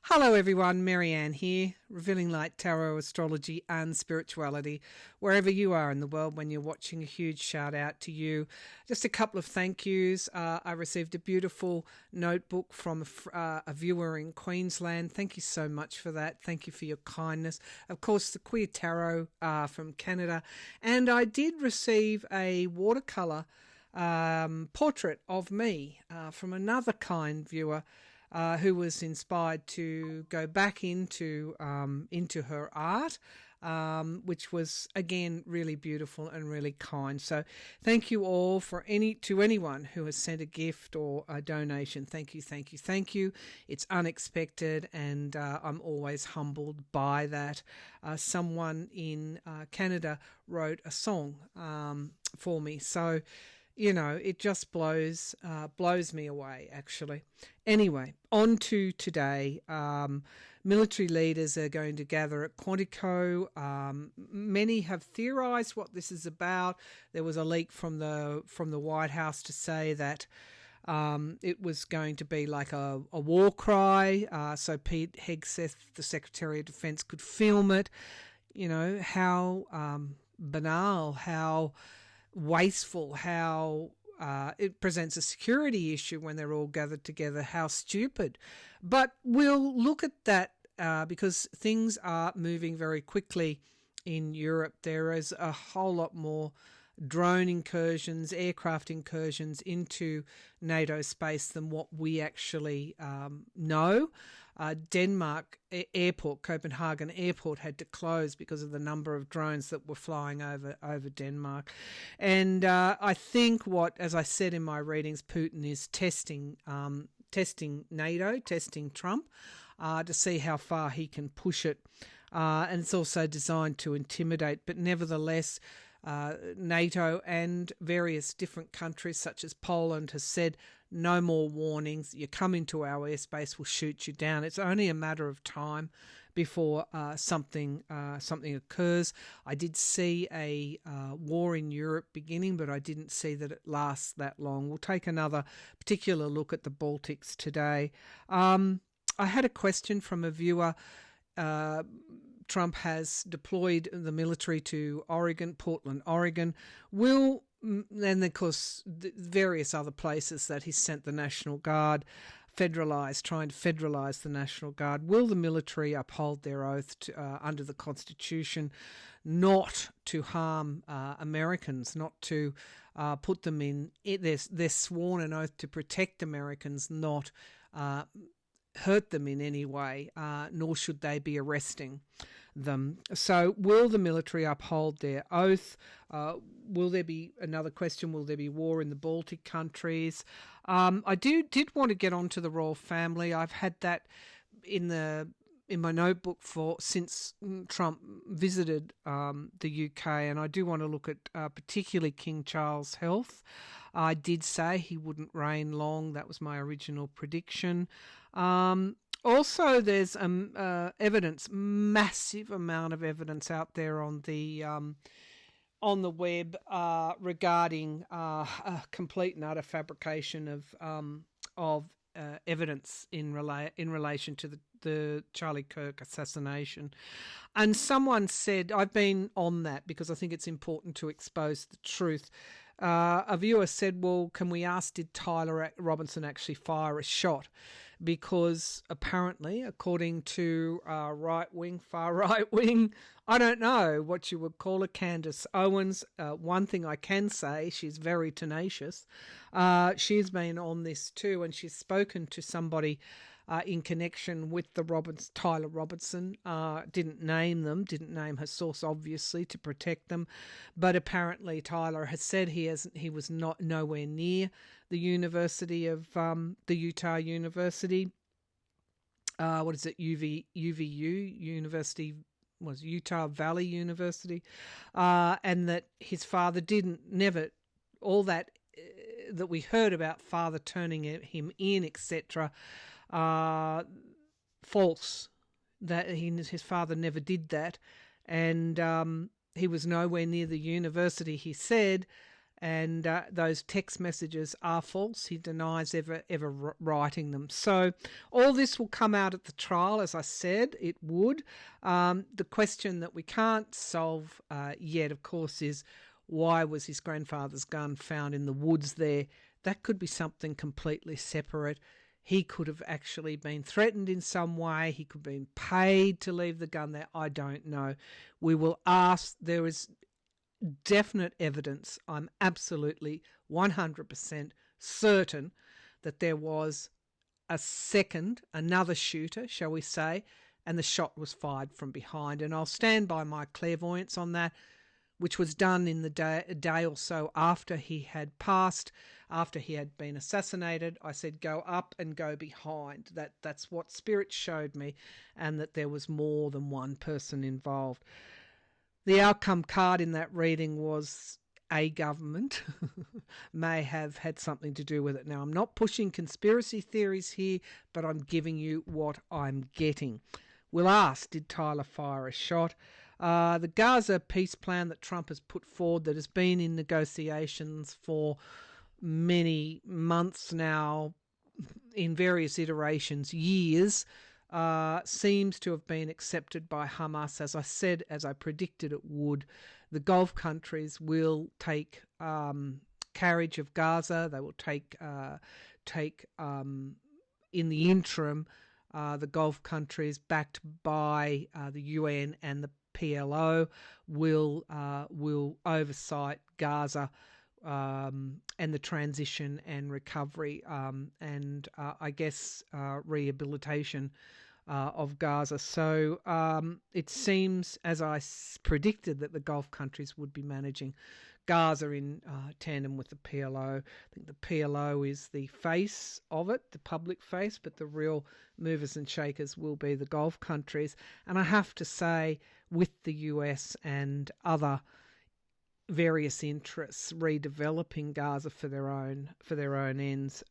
Hello everyone, Maryann here, revealing light, tarot, astrology and spirituality. Wherever you are in the world when you're watching, a huge shout out to you. Just a couple of thank yous. I received a beautiful notebook from a viewer in Queensland. Thank you so much for that. Thank you for your kindness. Of course, the Queer Tarot from Canada. And I did receive a watercolour portrait of me from another kind viewer who was inspired to go back into her art, which was again really beautiful and really kind. So thank you all to anyone who has sent a gift or a donation. Thank you. It's unexpected, and I'm always humbled by that. Someone in Canada wrote a song for me, so it just blows me away, actually. Anyway, on to today. Military leaders are going to gather at Quantico. Many have theorised what this is about. There was a leak from the White House to say that it was going to be like a war cry, so Pete Hegseth, the Secretary of Defence, could film it. How banal, how wasteful, how it presents a security issue when they're all gathered together, how stupid. But we'll look at that because things are moving very quickly in Europe. There is a whole lot more drone incursions, aircraft incursions into NATO space than what we actually know. Denmark airport, Copenhagen airport, had to close because of the number of drones that were flying over Denmark. And I think as I said in my readings, Putin is testing NATO, testing Trump, to see how far he can push it. And it's also designed to intimidate, but nevertheless, NATO and various different countries such as Poland has said no more warnings. You come into our airspace, we'll shoot you down. It's only a matter of time before something occurs. I did see a war in Europe beginning, but I didn't see that it lasts that long. We'll take another particular look at the Baltics today. I had a question from a viewer. Trump has deployed the military to Portland, Oregon. And of course, various other places that he's sent the National Guard, trying to federalise the National Guard. Will the military uphold their oath under the Constitution not to harm Americans, not to put them in their sworn an oath to protect Americans, not hurt them in any way, nor should they be arresting them. So will the military uphold their oath? Will there be, another question, will there be war in the Baltic countries? I did want to get onto the royal family. I've had that in my notebook since Trump visited the UK, and I do want to look at particularly King Charles' health. I did say he wouldn't reign long. That was my original prediction. Also, there's evidence, massive amount of evidence out there on the web regarding a complete and utter fabrication of evidence in relation to the Charlie Kirk assassination. And someone said, I've been on that because I think it's important to expose the truth. A viewer said, well, can we ask, did Tyler Robinson actually fire a shot? Because apparently, according to far right wing, I don't know what you would call her, Candace Owens. One thing I can say, she's very tenacious. She's been on this too, and she's spoken to somebody in connection with the Tyler Robinson. Didn't name her source, obviously, to protect them. But apparently Tyler has said he was not nowhere near the University of the Utah University. UVU University, was Utah Valley University, and that his father all that we heard about father turning him in, etc., false. That his father never did that, and he was nowhere near the university, he said, and those text messages are false. He denies ever writing them. So all this will come out at the trial, as I said it would. The question that we can't solve yet, of course, is why was his grandfather's gun found in the woods there? That could be something completely separate. He could have actually been threatened in some way. He could have been paid to leave the gun there. I don't know. We will ask. There is definite evidence. I'm absolutely 100% certain that there was another shooter, shall we say, and the shot was fired from behind. And I'll stand by my clairvoyance on that, which was done in the a day or so after he had passed, after he had been assassinated. I said, go up and go behind. That's what spirit showed me, and that there was more than one person involved. The outcome card in that reading was a government may have had something to do with it. Now, I'm not pushing conspiracy theories here, but I'm giving you what I'm getting. We'll ask, did Tyler fire a shot? The Gaza peace plan that Trump has put forward, that has been in negotiations for many months now, in various iterations, years, seems to have been accepted by Hamas. As I said, as I predicted it would, the Gulf countries will take carriage of Gaza. They will take in the interim, the Gulf countries, backed by the UN and the PLO, will oversight Gaza and the transition and recovery and I guess rehabilitation of Gaza. So it seems, as I predicted, that the Gulf countries would be managing Gaza in tandem with the PLO. I think the PLO is the face of it, the public face, but the real movers and shakers will be the Gulf countries. And I have to say, with the US and other various interests redeveloping Gaza for their own ends,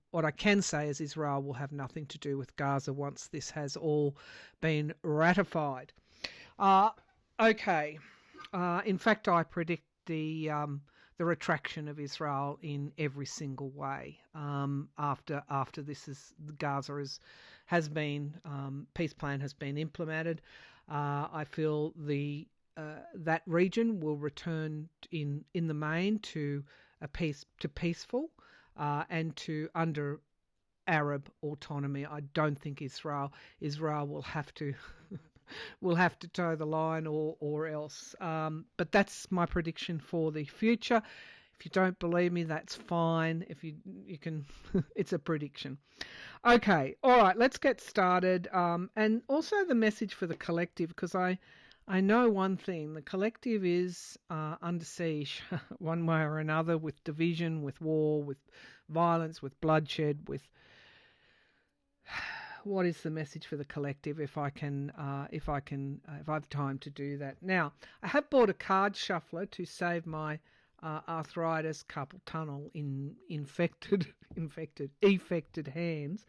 what I can say is Israel will have nothing to do with Gaza once this has all been ratified. Okay. In fact, I predict the retraction of Israel in every single way after this Gaza has been peace plan has been implemented. I feel that region will return in the main to peaceful and to under Arab autonomy. I don't think Israel will have to toe the line or else. But that's my prediction for the future. If you don't believe me, that's fine. If you can, it's a prediction. Okay, all right, let's get started. And also the message for the collective, because I know one thing: the collective is under siege one way or another, with division, with war, with violence, with bloodshed, with... What is the message for the collective? If I have time to do that. Now, I have bought a card shuffler to save my arthritis, carpal tunnel in affected hands,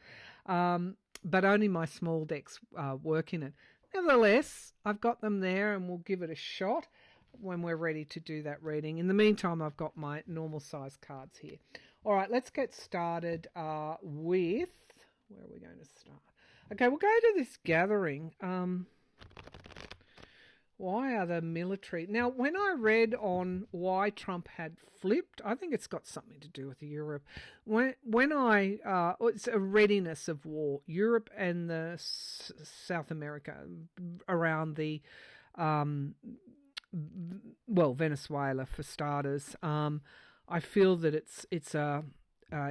but only my small decks work in it. Nevertheless, I've got them there, and we'll give it a shot when we're ready to do that reading. In the meantime, I've got my normal size cards here. All right, let's get started with... Where are we going to start? Okay, we'll go to this gathering. Why are the military... Now, when I read on why Trump had flipped, I think it's got something to do with Europe. It's a readiness of war. Europe and the South America around the... Venezuela, for starters. I feel that it's a...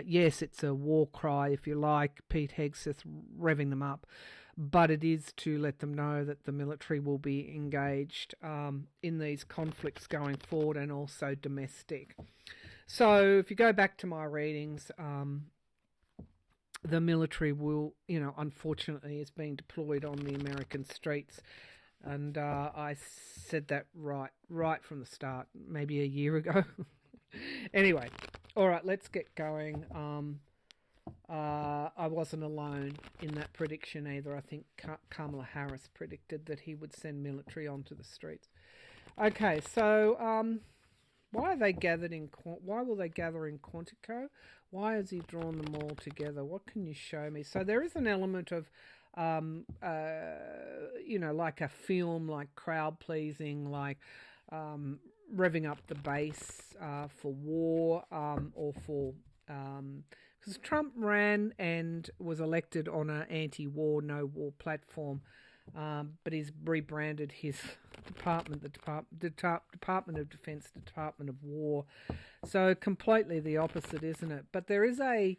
yes, it's a war cry, if you like, Pete Hegseth revving them up, but it is to let them know that the military will be engaged in these conflicts going forward, and also domestic. So if you go back to my readings, the military will, unfortunately, is being deployed on the American streets. And I said that right from the start, maybe a year ago. Anyway, all right, let's get going. I wasn't alone in that prediction either. I think Kamala Harris predicted that he would send military onto the streets. Okay, so Why are they gathered in? Why will they gather in Quantico? Why has he drawn them all together? What can you show me? So there is an element of, like a film, like crowd pleasing, like revving up the base for war or for because Trump ran and was elected on an anti-war, no-war platform, but he's rebranded his department, the Department of Defense, Department of War. So completely the opposite, isn't it? But there is a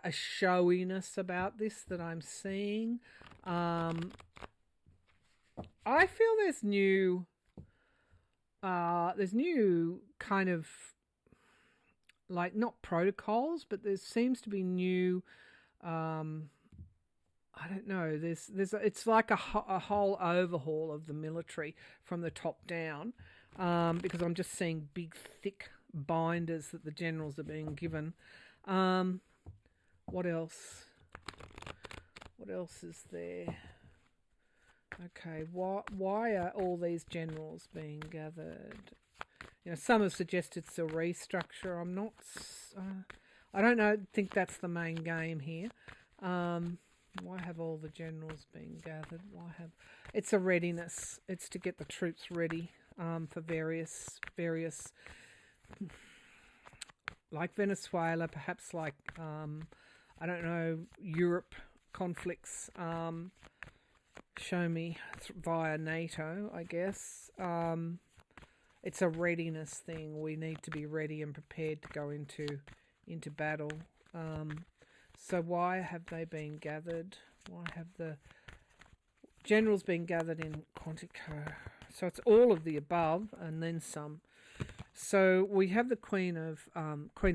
showiness about this that I'm seeing. I feel there's new kind of, like, not protocols, but there seems to be new. I don't know. It's like a whole overhaul of the military from the top down, because I'm just seeing big, thick binders that the generals are being given. What else? What else is there? Okay, why are all these generals being gathered? Some have suggested it's a restructure. I'm not. I don't know. Think that's the main game here. Why have all the generals been gathered? It's a readiness. It's to get the troops ready for various, like Venezuela, perhaps like I don't know, Europe conflicts. Show me via NATO, I guess. It's a readiness thing. We need to be ready and prepared to go into battle. So why have they been gathered? Why have the generals been gathered in Quantico? So it's all of the above and then some. So we have the Queen of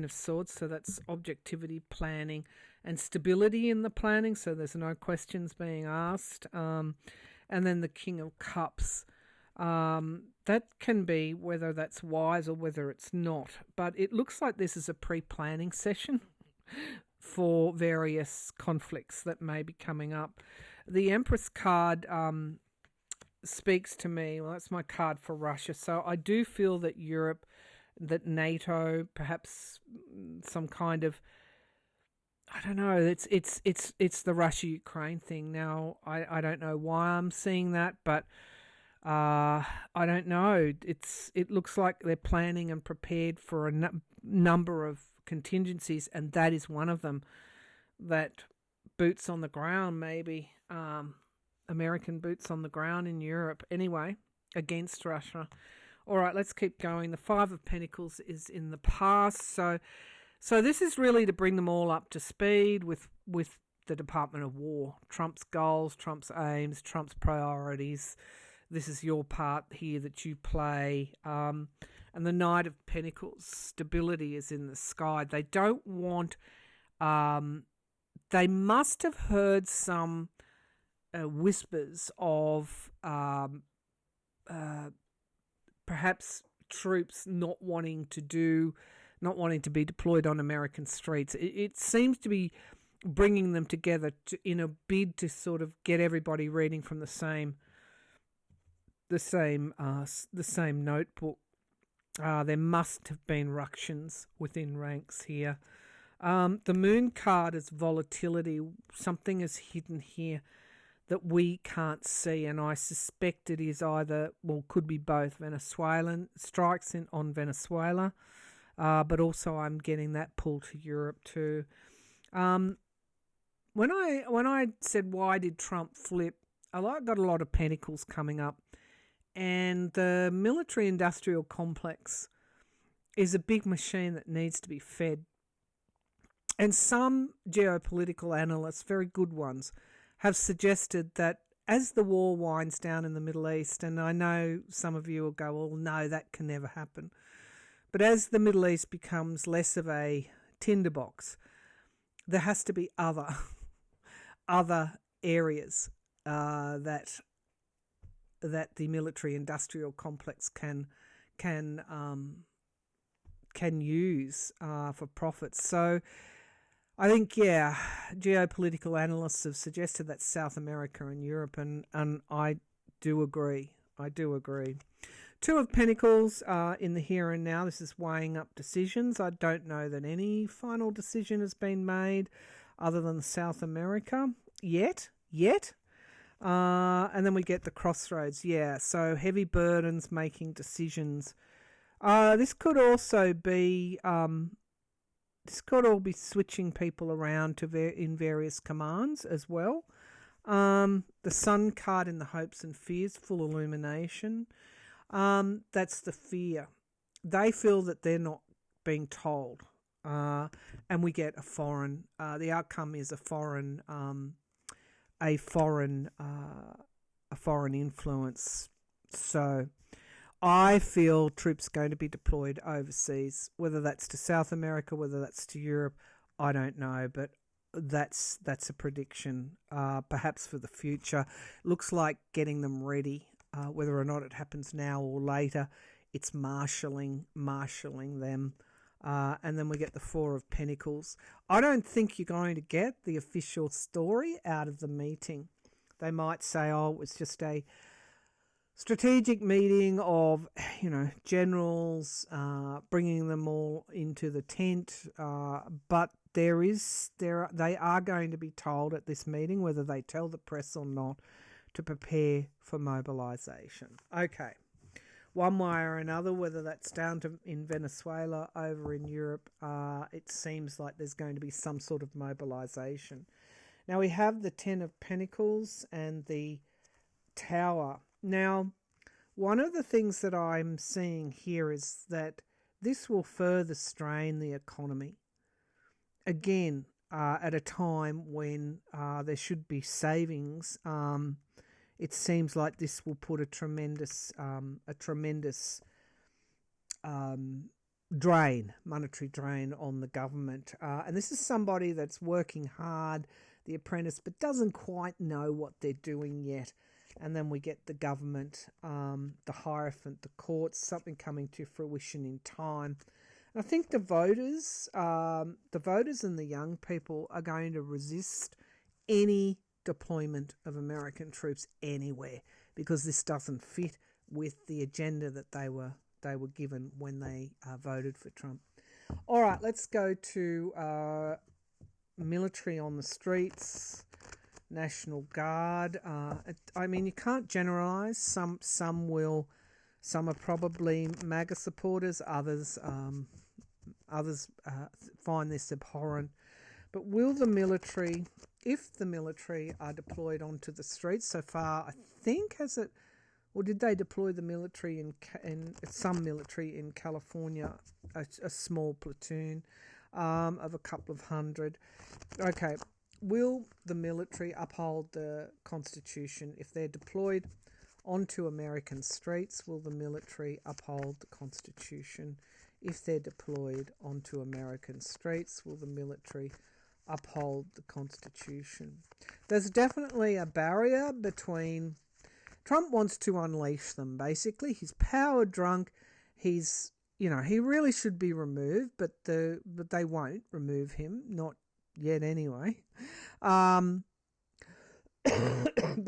Swords. So that's objectivity, planning, and stability in the planning. So there's no questions being asked. And then the King of Cups. That can be whether that's wise or whether it's not. But it looks like this is a pre-planning session for various conflicts that may be coming up. The Empress card speaks to me. Well, that's my card for Russia. So I do feel that Europe, that NATO, perhaps some kind of, I don't know. It's the Russia-Ukraine thing. Now I don't know why I'm seeing that, but I don't know. It looks like they're planning and prepared for a number of contingencies, and that is one of them. That boots on the ground, maybe American boots on the ground in Europe. Anyway, against Russia. All right, let's keep going. The Five of Pentacles is in the past, so this is really to bring them all up to speed with the Department of War. Trump's goals, Trump's aims, Trump's priorities. This is your part here that you play. And the Knight of Pentacles, stability is in the sky. They don't want... they must have heard some whispers of perhaps troops not wanting to be deployed on American streets. It seems to be bringing them together in a bid to sort of get everybody reading from the same notebook. There must have been ructions within ranks here. The Moon card is volatility. Something is hidden here that we can't see, and I suspect it is either, well, could be both. Venezuelan strikes on Venezuela, but also I'm getting that pull to Europe too. When I said why did Trump flip, I got a lot of pentacles coming up. And the military-industrial complex is a big machine that needs to be fed. And some geopolitical analysts, very good ones, have suggested that as the war winds down in the Middle East, and I know some of you will go, well, no, that can never happen. But as the Middle East becomes less of a tinderbox, there has to be other areas that the military-industrial complex can use for profits. So I think, geopolitical analysts have suggested that South America and Europe, and I do agree. Two of Pentacles in the here and now. This is weighing up decisions. I don't know that any final decision has been made other than South America yet. And then we get the crossroads. Yeah, so heavy burdens, making decisions. This could also be... this could all be switching people around in various commands as well. The Sun card in the hopes and fears, full illumination. That's the fear. They feel that they're not being told. And we get a foreign, the outcome is a foreign influence. So I feel troops going to be deployed overseas, whether that's to South America, whether that's to Europe, I don't know, but that's a prediction, perhaps for the future. Looks like getting them ready, whether or not it happens now or later. It's marshalling them. And then we get the Four of Pentacles. I don't think you're going to get the official story out of the meeting. They might say, oh, it was just a strategic meeting of, generals, bringing them all into the tent. But they are going to be told at this meeting, whether they tell the press or not, to prepare for mobilization. Okay. One way or another, whether that's down to in Venezuela, over in Europe, it seems like there's going to be some sort of mobilization. Now we have the Ten of Pentacles and the Tower. Now, one of the things that I'm seeing here is that this will further strain the economy. Again, at a time when there should be savings, it seems like this will put a tremendous monetary drain on the government. And this is somebody that's working hard, the apprentice, but doesn't quite know what they're doing yet. And then we get the government, the Hierophant, the courts, something coming to fruition in time. And I think the voters and the young people are going to resist any deployment of American troops anywhere, because this doesn't fit with the agenda that they were given when they voted for Trump. All right, let's go to military on the streets, National Guard. I mean, you can't generalize. Some are probably MAGA supporters. Others find this abhorrent. But will the military, if the military are deployed onto the streets so far, I think, or did they deploy the military in some military in California, a small platoon of a couple of hundred? Okay, will the military uphold the Constitution if they're deployed onto American streets? Will the military uphold the Constitution if they're deployed onto American streets? Will the military uphold the Constitution? There's definitely a barrier between... Trump wants to unleash them, basically. He's power drunk. He's, he really should be removed, but they won't remove him, not yet anyway. But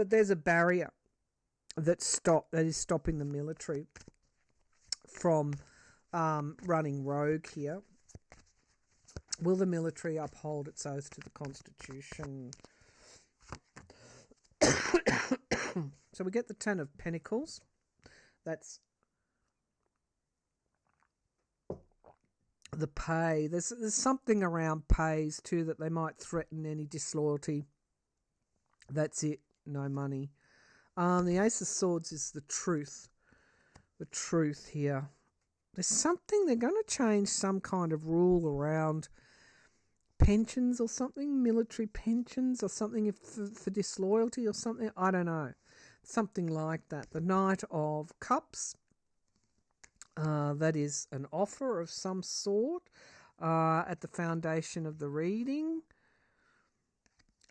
there's a barrier that is stopping the military from running rogue here. Will the military uphold its oath to the Constitution? So we get the Ten of Pentacles. That's the pay. There's something around pays too, that they might threaten any disloyalty. That's it. No money. The Ace of Swords is the truth. The truth here. There's something, they're going to change some kind of rule around pensions or something, military pensions or something for disloyalty or something. I don't know. Something like that. The Knight of Cups. That is an offer of some sort at the foundation of the reading.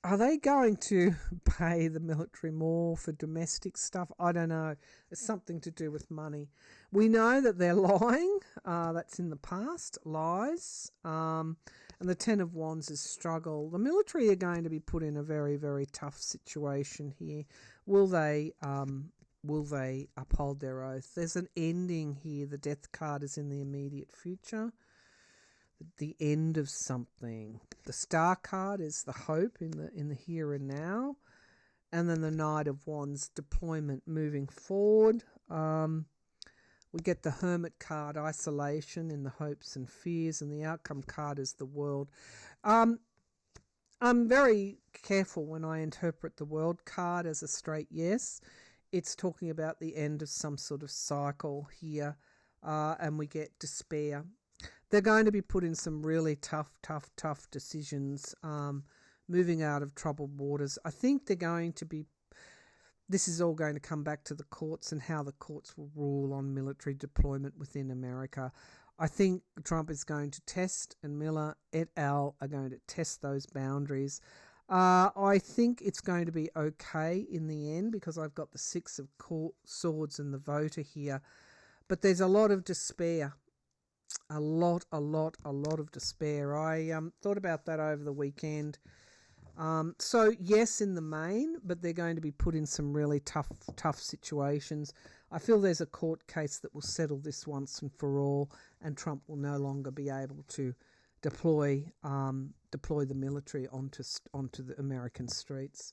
Are they going to pay the military more for domestic stuff? I don't know. It's something to do with money. We know that they're lying. That's in the past. Lies. And the Ten of Wands is struggle. The military are going to be put in a very, very tough situation here. Will they will they uphold their oath? There's an ending here. The death card is in the immediate future. The end of something. The star card is the hope in the here and now. And then the Knight of Wands, deployment, moving forward. We get the Hermit card, isolation in the hopes and fears, and the outcome card is the World. I'm very careful when I interpret the World card as a straight yes. It's talking about the end of some sort of cycle here, and we get despair. They're going to be put in some really tough decisions, moving out of troubled waters. I think they're going to be, this is all going to come back to the courts and how the courts will rule on military deployment within America. I think Trump is going to test, and Miller et al. Are going to test those boundaries. I think it's going to be okay in the end because I've got the Six of Swords and the Voter here. But there's a lot of despair. A lot of despair. I thought about that over the weekend. So yes, in the main, but they're going to be put in some really tough situations. I feel there's a court case that will settle this once and for all, and Trump will no longer be able to deploy the military onto the American streets.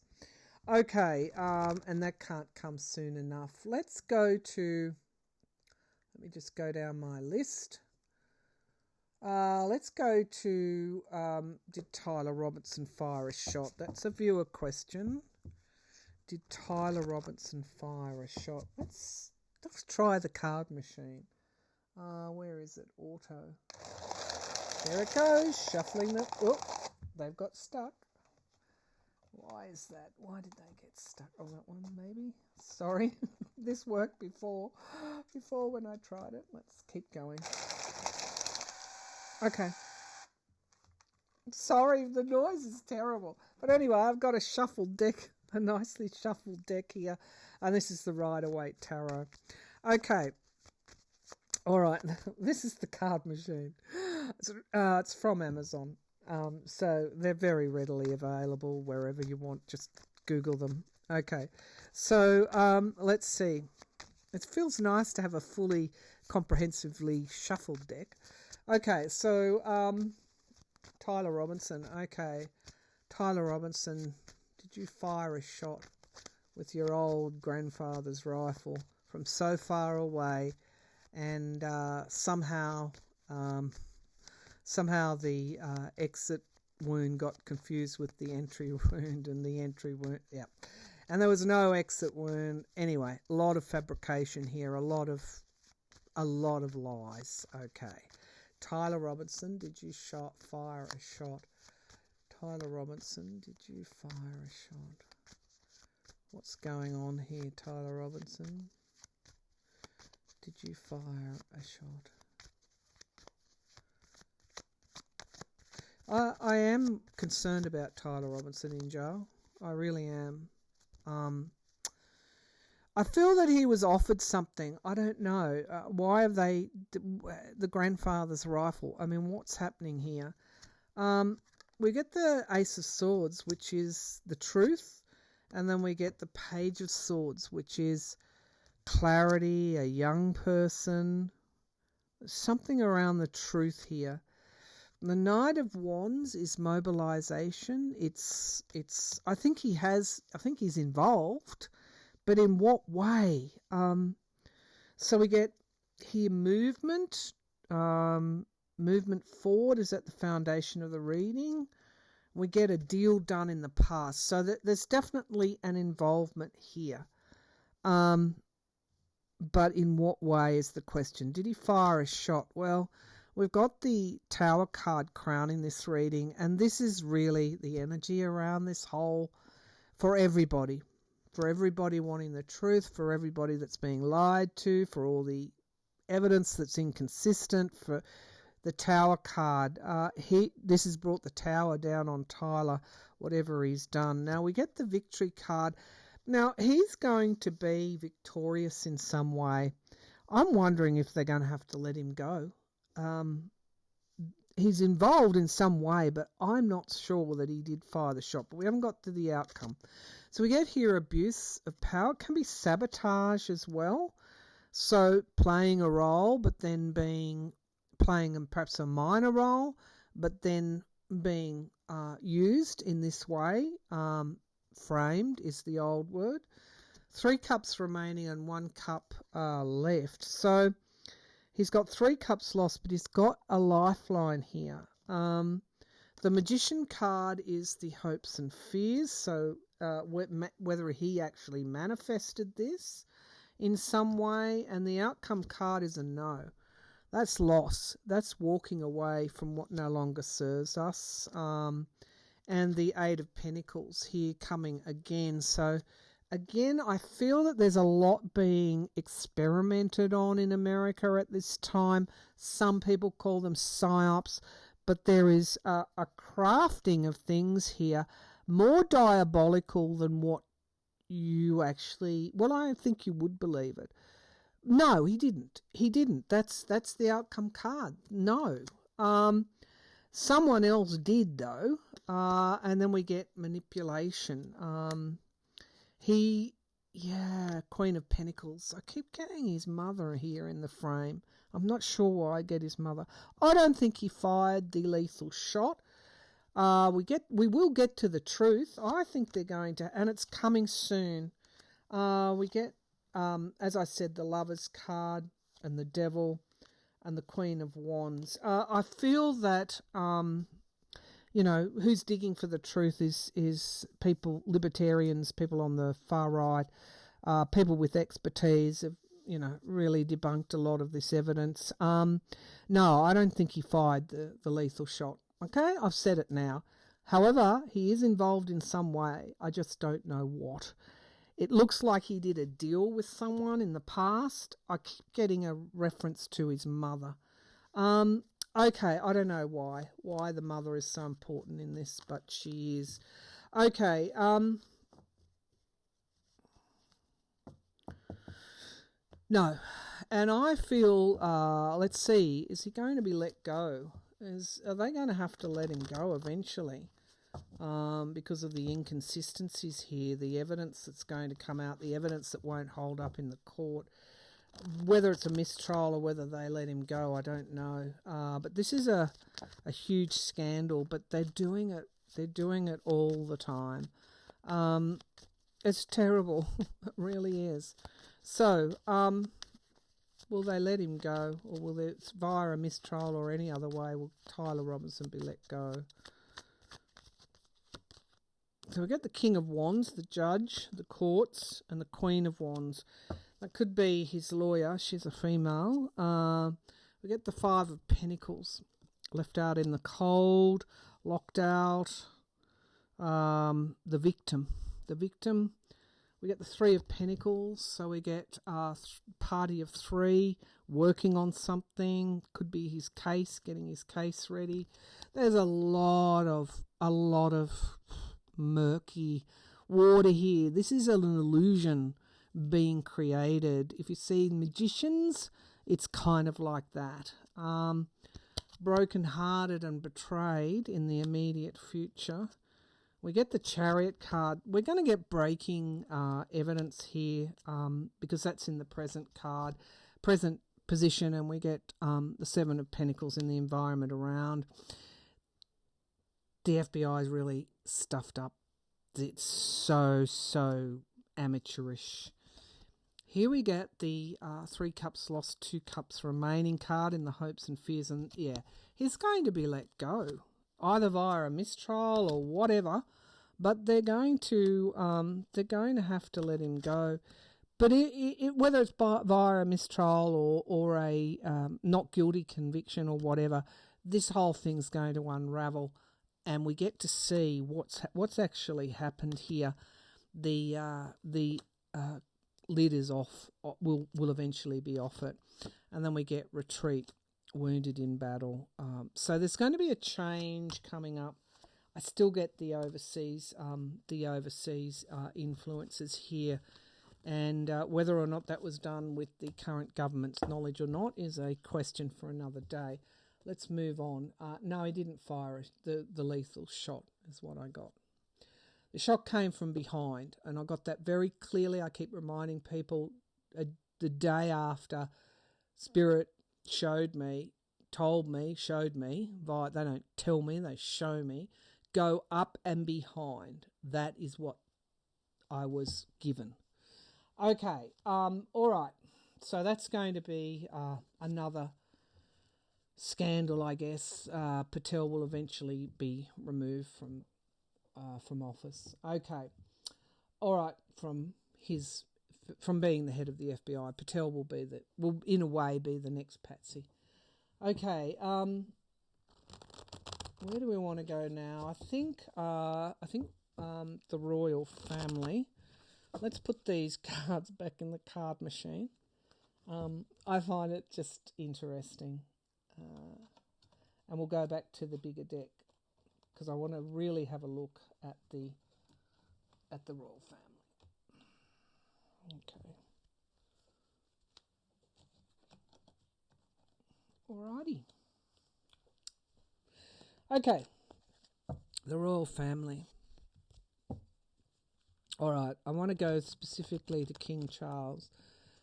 Okay, and that can't come soon enough. Let me just go down my list. Let's go to, did Tyler Robinson fire a shot? That's a viewer question. Did Tyler Robinson fire a shot? Let's try the card machine. Where is it? Auto. There it goes. Shuffling them. Oh, they've got stuck. Why is that? Why did they get stuck on that one, maybe? Sorry. This worked before when I tried it. Let's keep going. Okay. Sorry, the noise is terrible. But anyway, I've got a shuffled deck, a nicely shuffled deck here. And this is the Rider-Waite Tarot. Okay. All right. This is the card machine. It's from Amazon. So they're very readily available wherever you want. Just Google them. Okay. So let's see. It feels nice to have a fully comprehensively shuffled deck. Okay, so Tyler Robinson. Okay, Tyler Robinson, did you fire a shot with your old grandfather's rifle from so far away, and somehow the exit wound got confused with the entry wound, and the entry wound, yeah. And there was no exit wound. Anyway, a lot of fabrication here, a lot of lies. Okay. Tyler Robinson, did you fire a shot? Tyler Robinson, did you fire a shot? What's going on here, Tyler Robinson? Did you fire a shot? I am concerned about Tyler Robinson in jail. I really am. I feel that he was offered something. I don't know. Why have they... the grandfather's rifle. I mean, what's happening here? We get the Ace of Swords, which is the truth. And then we get the Page of Swords, which is clarity, a young person. Something around the truth here. The Knight of Wands is mobilization. I think he's involved. But in what way? So we get here movement. Movement forward is at the foundation of the reading. We get a deal done in the past. So that there's definitely an involvement here. But in what way is the question? Did he fire a shot? Well, we've got the Tower card crowning this reading. And this is really the energy around this whole, for everybody. For everybody wanting the truth, for everybody that's being lied to, for all the evidence that's inconsistent, for the Tower card. This has brought the Tower down on Tyler, whatever he's done. Now we get the Victory card. Now he's going to be victorious in some way. I'm wondering if they're going to have to let him go. He's involved in some way, but I'm not sure that he did fire the shot. But we haven't got to the outcome. So we get here abuse of power. It can be sabotage as well. So playing a role, but then playing perhaps a minor role, but then being used in this way. Framed is the old word. 3 cups remaining and 1 cup left. So he's got 3 cups lost, but he's got a lifeline here. The Magician card is the hopes and fears. So whether he actually manifested this in some way, and the outcome card is a no. That's loss. That's walking away from what no longer serves us. And the 8 of Pentacles here coming again. So again, I feel that there's a lot being experimented on in America at this time. Some people call them psyops, but there is a crafting of things here more diabolical than what you actually... Well, I think you would believe it. No, he didn't. He didn't. That's the outcome card. No. Someone else did, though. And then we get manipulation. Queen of Pentacles. I keep getting his mother here in the frame. I'm not sure why I get his mother. I don't think he fired the lethal shot. We will get to the truth. I think they're going to, and it's coming soon. We get, as I said, the Lover's card and the Devil and the Queen of Wands. I feel that, who's digging for the truth is people, libertarians, people on the far right, people with expertise have, really debunked a lot of this evidence. No, I don't think he fired the lethal shot. Okay, I've said it now. However, he is involved in some way. I just don't know what. It looks like he did a deal with someone in the past. I keep getting a reference to his mother. Okay, I don't know why the mother is so important in this, but she is. Okay, no. And I feel, let's see, is he going to be let go? Are they going to have to let him go eventually? Because of the inconsistencies here, the evidence that's going to come out, the evidence that won't hold up in the court. Whether it's a mistrial or whether they let him go, I don't know. But this is a huge scandal, but they're doing it. They're doing it all the time. It's terrible. It really is. So, will they let him go, or will it, via a mistrial or any other way, will Tyler Robinson be let go? So we get the King of Wands, the Judge, the Courts, and the Queen of Wands. That could be his lawyer. She's a female. We get the 5 of Pentacles, left out in the cold, locked out. The victim. We get the 3 of Pentacles, so we get a party of 3 working on something. Could be his case, getting his case ready. There's a lot of murky water here. This is an illusion being created. If you see magicians, it's kind of like that. Broken-hearted and betrayed in the immediate future. We get the Chariot card. We're going to get breaking evidence here because that's in the present position, and we get the 7 of Pentacles in the environment around. The FBI is really stuffed up. It's so amateurish. Here we get the 3 cups lost, 2 cups remaining card in the hopes and fears, and yeah, he's going to be let go, either via a mistrial or whatever, but they're going to have to let him go. But whether it's via a mistrial or a not guilty conviction or whatever, this whole thing's going to unravel, and we get to see what's actually happened here. The lid is off. Will eventually be off it, and then we get retreat, wounded in battle. So there's going to be a change coming up. I still get the overseas influences here, and whether or not that was done with the current government's knowledge or not is a question for another day. Let's move on. No, he didn't fire it. The lethal shot is what I got. The shock came from behind, and I got that very clearly. I keep reminding people the day after Spirit showed me, told me, showed me, they don't tell me, they show me, go up and behind. That is what I was given. Okay, all right. So that's going to be another scandal, I guess. Patel will eventually be removed from office. Okay, all right. From being the head of the FBI, Patel will in a way be the next Patsy. Okay. Where do we want to go now? I think the royal family. Let's put these cards back in the card machine. I find it just interesting. And we'll go back to the bigger deck because I want to really have a look at the royal family. Okay. Alrighty. Okay. The royal family. All right. I want to go specifically to King Charles.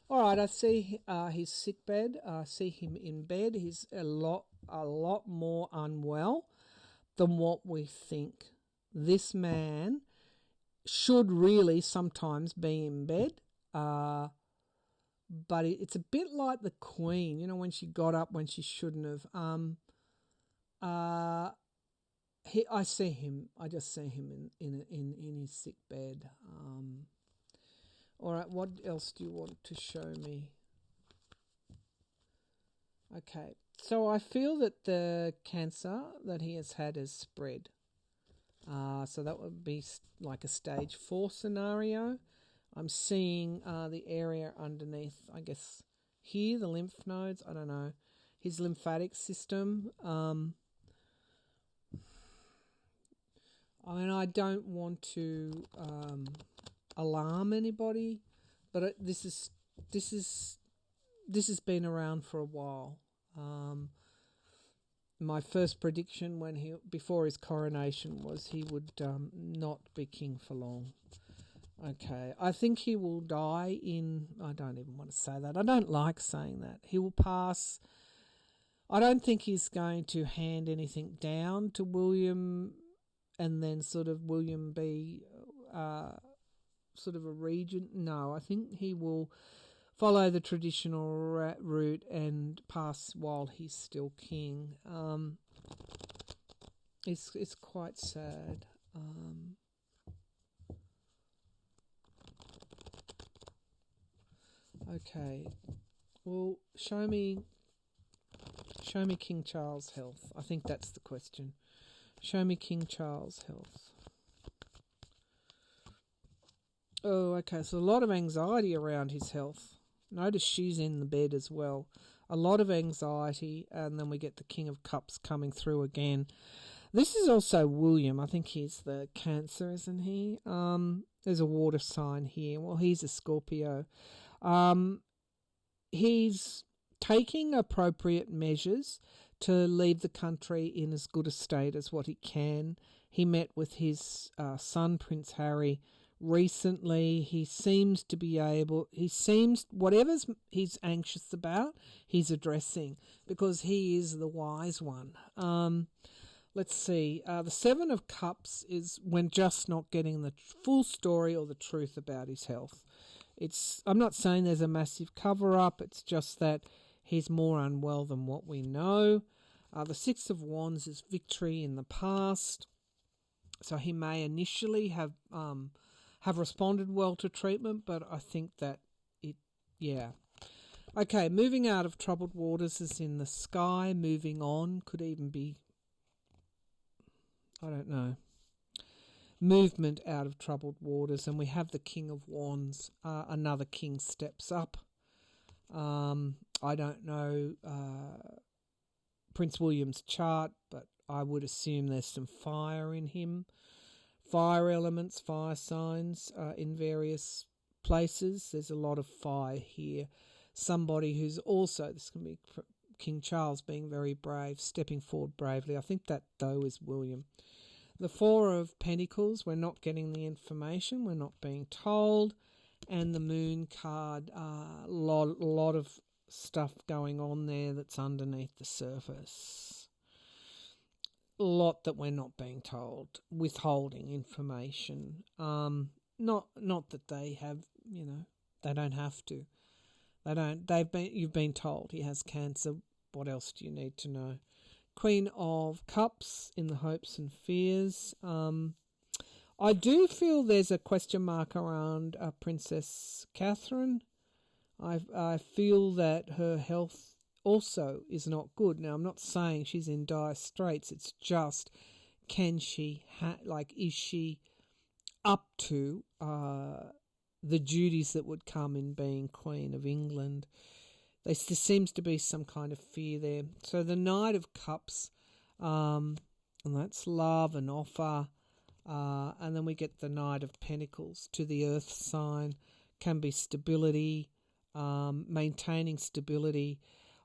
All right. I see his sick bed. I see him in bed. He's a lot more unwell than what we think. This man should really sometimes be in bed. But it's a bit like the Queen, when she got up when she shouldn't have. I see him. I just see him in his sick bed. All right. What else do you want to show me? Okay. So I feel that the cancer that he has had has spread. So that would be like a stage 4 scenario. I'm seeing the area underneath, I guess, here, the lymph nodes. I don't know. His lymphatic system. I don't want to alarm anybody, but this has been around for a while. My first prediction before his coronation was he would not be king for long. Okay, I think he will die I don't even want to say that. I don't like saying that. He will pass. I don't think he's going to hand anything down to William and then sort of William be sort of a regent. No, I think he will follow the traditional route and pass while he's still king. It's quite sad. Okay, well, show me King Charles' health. I think that's the question. Show me King Charles' health. Oh, okay, so a lot of anxiety around his health. Notice she's in the bed as well. A lot of anxiety, and then we get the King of Cups coming through again. This is also William. I think he's the Cancer, isn't he? There's a water sign here. Well, he's a Scorpio. He's taking appropriate measures to leave the country in as good a state as what he can. He met with his son, Prince Harry, recently. He seems to be whatever he's anxious about, he's addressing because he is the wise one. Let's see. The Seven of Cups is when just not getting the full story or the truth about his health. I'm not saying there's a massive cover-up. It's just that he's more unwell than what we know. The Six of Wands is victory in the past. So he may initially have responded well to treatment, but I think that Okay, moving out of troubled waters is in the sky. Moving on could even be, I don't know, movement out of troubled waters. And we have the King of Wands. Another king steps up. I don't know Prince William's chart, but I would assume there's some fire in him. Fire elements, fire signs in various places. There's a lot of fire here. Somebody who's also, this can be King Charles being very brave, stepping forward bravely. I think that, though, is William. The Four of Pentacles, we're not getting the information, we're not being told. And the Moon card, a lot of stuff going on there that's underneath the surface. A lot that we're not being told, withholding information. Not that they have, they don't have to. You've been told he has cancer. What else do you need to know? Queen of Cups in the hopes and fears. I do feel there's a question mark around Princess Catherine. I feel that her health also is not good. Now, I'm not saying she's in dire straits. It's just, can she, is she up to the duties that would come in being Queen of England? There seems to be some kind of fear there. So the Knight of Cups, and that's love and offer. And then we get the Knight of Pentacles to the Earth sign, can be stability, maintaining stability.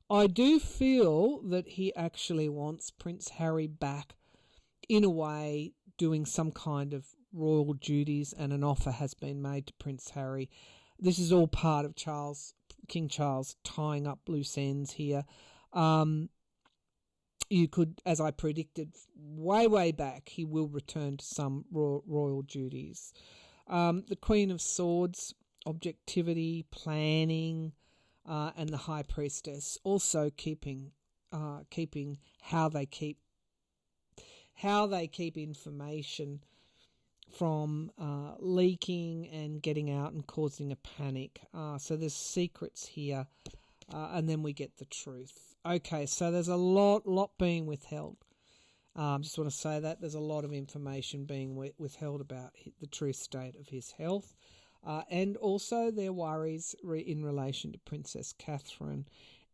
I do feel that he actually wants Prince Harry back, in a way, doing some kind of royal duties, and an offer has been made to Prince Harry. This is all part of King Charles tying up loose ends here. You could, as I predicted way back, he will return to some royal duties. The Queen of Swords, objectivity, planning, and the High Priestess also keeping how they keep information from leaking and getting out and causing a panic. So there's secrets here, and then we get the truth. Okay, so there's a lot being withheld. Just want to say that there's a lot of information being withheld about the true state of his health, and also their worries in relation to Princess Catherine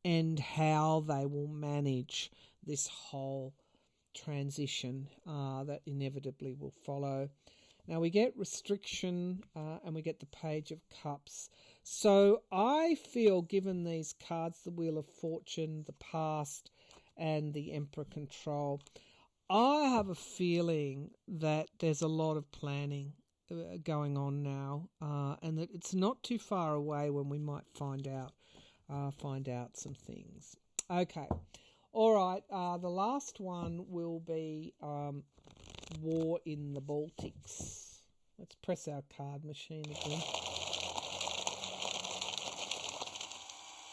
and how they will manage this whole transition that inevitably will follow. Now we get restriction, and we get the Page of Cups. So I feel, given these cards, the Wheel of Fortune, the past, and the Emperor control, I have a feeling that there's a lot of planning going on now, and that it's not too far away when we might find out some things. Okay, all right. The last one will be War in the Baltics. Let's press our card machine again.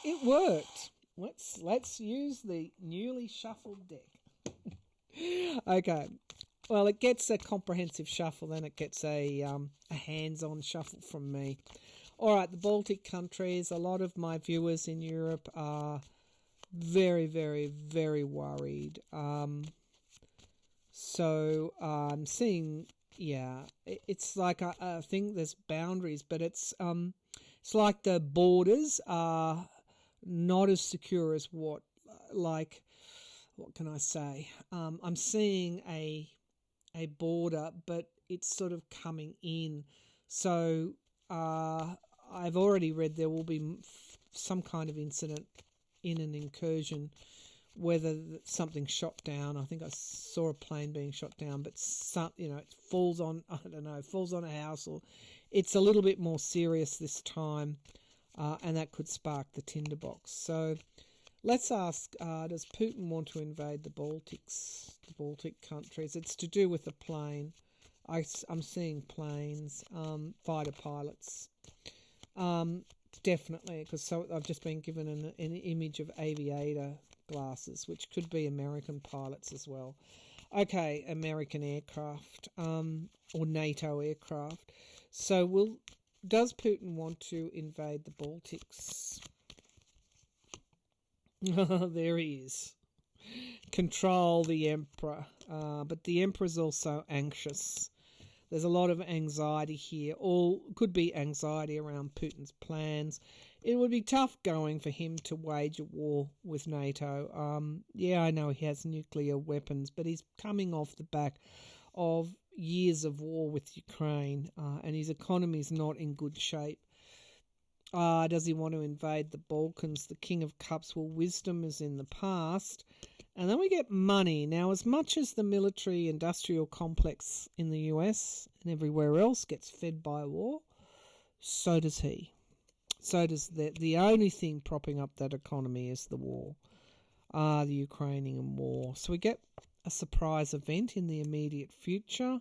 It worked. Let's use the newly shuffled deck. Okay. Well, it gets a comprehensive shuffle, then it gets a hands-on shuffle from me. All right, the Baltic countries. A lot of my viewers in Europe are very, very, very worried. So I'm seeing, it's like I think there's boundaries, but it's like the borders are not as secure as what can I say? I'm seeing a border, but it's sort of coming in. So I've already read there will be some kind of incident in an incursion, whether something's shot down. I think I saw a plane being shot down, but it falls on, falls on a house, or it's a little bit more serious this time, and that could spark the tinderbox. So let's ask, does Putin want to invade the Baltic countries? It's to do with the plane. I'm seeing planes, fighter pilots. Definitely, because I've just been given an image of aviator glasses, which could be American pilots as well. Okay, American aircraft, or NATO aircraft. So does Putin want to invade the Baltics? There he is. Control the Emperor. But the Emperor's also anxious. There's a lot of anxiety here. All could be anxiety around Putin's plans. It would be tough going for him to wage a war with NATO. I know he has nuclear weapons, but he's coming off the back of years of war with Ukraine, and his economy is not in good shape. Does he want to invade the Balkans? The King of Cups. Well, wisdom is in the past. And then we get money. Now, as much as the military-industrial complex in the US and everywhere else gets fed by war, so does he. So does the only thing propping up that economy is the war, the Ukrainian war. So we get a surprise event in the immediate future,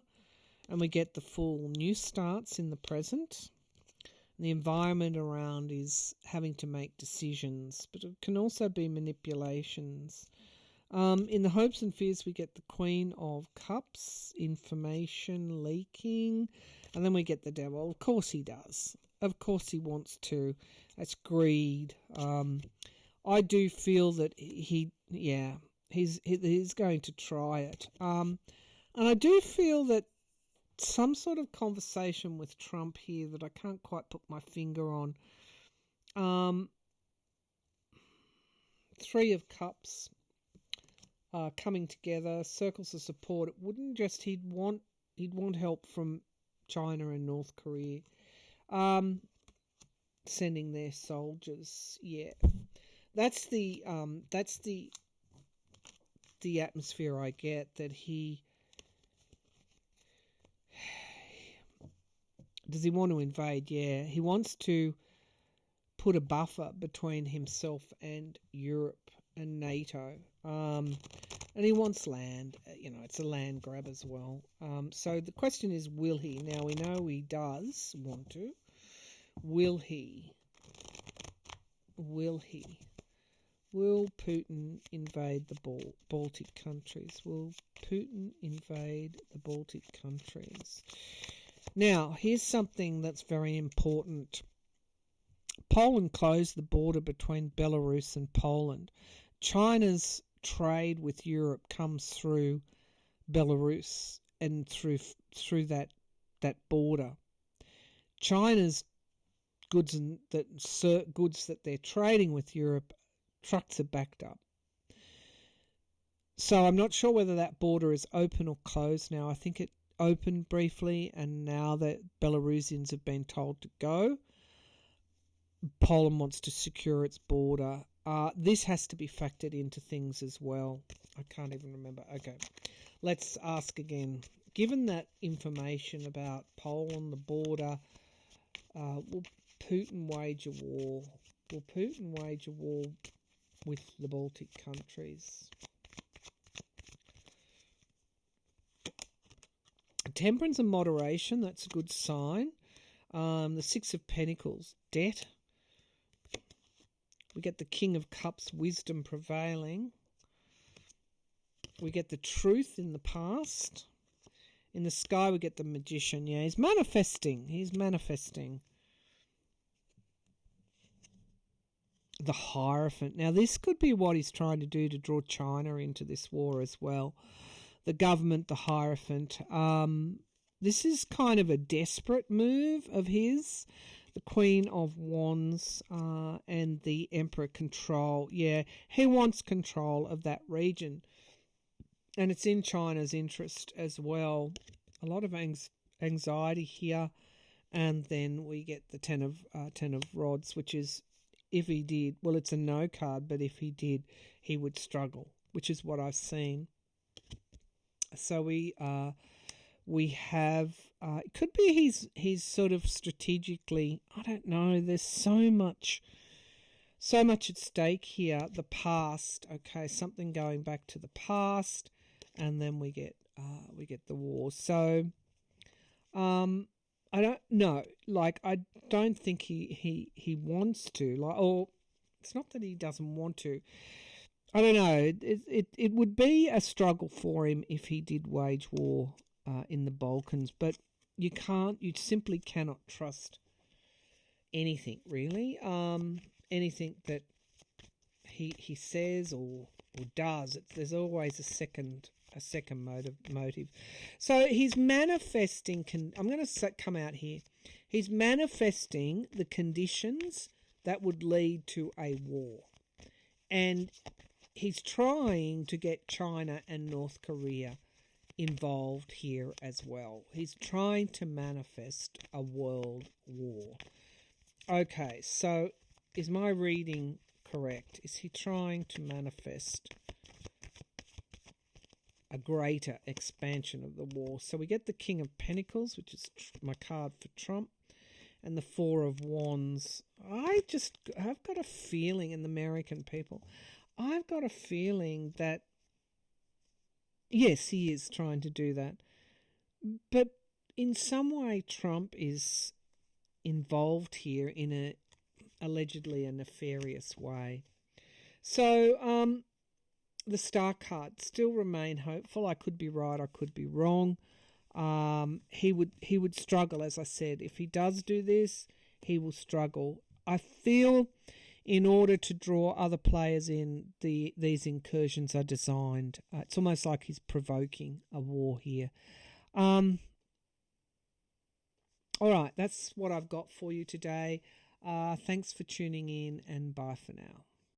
and we get the full new starts in the present. The environment around is having to make decisions, but it can also be manipulations. In the hopes and fears, we get the Queen of Cups, information leaking, and then we get the Devil. Of course he does. Of course he wants to. That's greed. I do feel that he's going to try it. And I do feel that some sort of conversation with Trump here that I can't quite put my finger on. Three of Cups coming together, circles of support. It wouldn't just he'd want help from China and North Korea, sending their soldiers. Yeah, that's the atmosphere I get, that he. Does he want to invade? Yeah. He wants to put a buffer between himself and Europe and NATO. And he wants land. It's a land grab as well. So the question is, will he? Now, we know he does want to. Will he? Will he? Will Putin invade the Baltic countries? Will Putin invade the Baltic countries? Now, here's something that's very important. Poland closed the border between Belarus and Poland. China's trade with Europe comes through Belarus and through that border. China's goods that they're trading with Europe, trucks are backed up. So I'm not sure whether that border is open or closed now. I think it opened briefly, and now that Belarusians have been told to go, Poland wants to secure its border. This has to be factored into things as well. I can't even remember. Okay, let's ask again. Given that information about Poland, the border, will Putin wage a war? Will Putin wage a war with the Baltic countries? Temperance and moderation, that's a good sign. The Six of Pentacles, debt. We get the King of Cups, wisdom prevailing. We get the truth in the past. In the sky, we get the Magician. Yeah, he's manifesting. The Hierophant. Now, this could be what he's trying to do to draw China into this war as well. The government, the Hierophant. This is kind of a desperate move of his. The Queen of Wands and the Emperor control. Yeah, he wants control of that region. And it's in China's interest as well. A lot of anxiety here. And then we get the Ten of Rods, which is, if he did, well, it's a no card, but if he did, he would struggle, which is what I've seen. So we have, it could be he's sort of strategically, I don't know, there's so much at stake here. The past, okay, something going back to the past, and then we get the war. So I don't know, like, I don't think he wants to, like, or it's not that he doesn't want to. I don't know. It would be a struggle for him if he did wage war in the Balkans, but you simply cannot trust anything, really. Anything that he says or does. There's always a second motive. So he's manifesting. I'm going to come out here. He's manifesting the conditions that would lead to a war, and he's trying to get China and North Korea involved here as well. He's trying to manifest a world war. Okay, so is my reading correct? Is he trying to manifest a greater expansion of the war? So we get the King of Pentacles, which is my card for Trump, and the Four of Wands. I've got a feeling, in the American people, I've got a feeling that, yes, he is trying to do that. But in some way, Trump is involved here in allegedly a nefarious way. So the Star card, still remain hopeful. I could be right, I could be wrong. He would struggle, as I said. If he does do this, he will struggle. I feel in order to draw other players in, these incursions are designed. It's almost like he's provoking a war here. All right, that's what I've got for you today. Thanks for tuning in, and bye for now.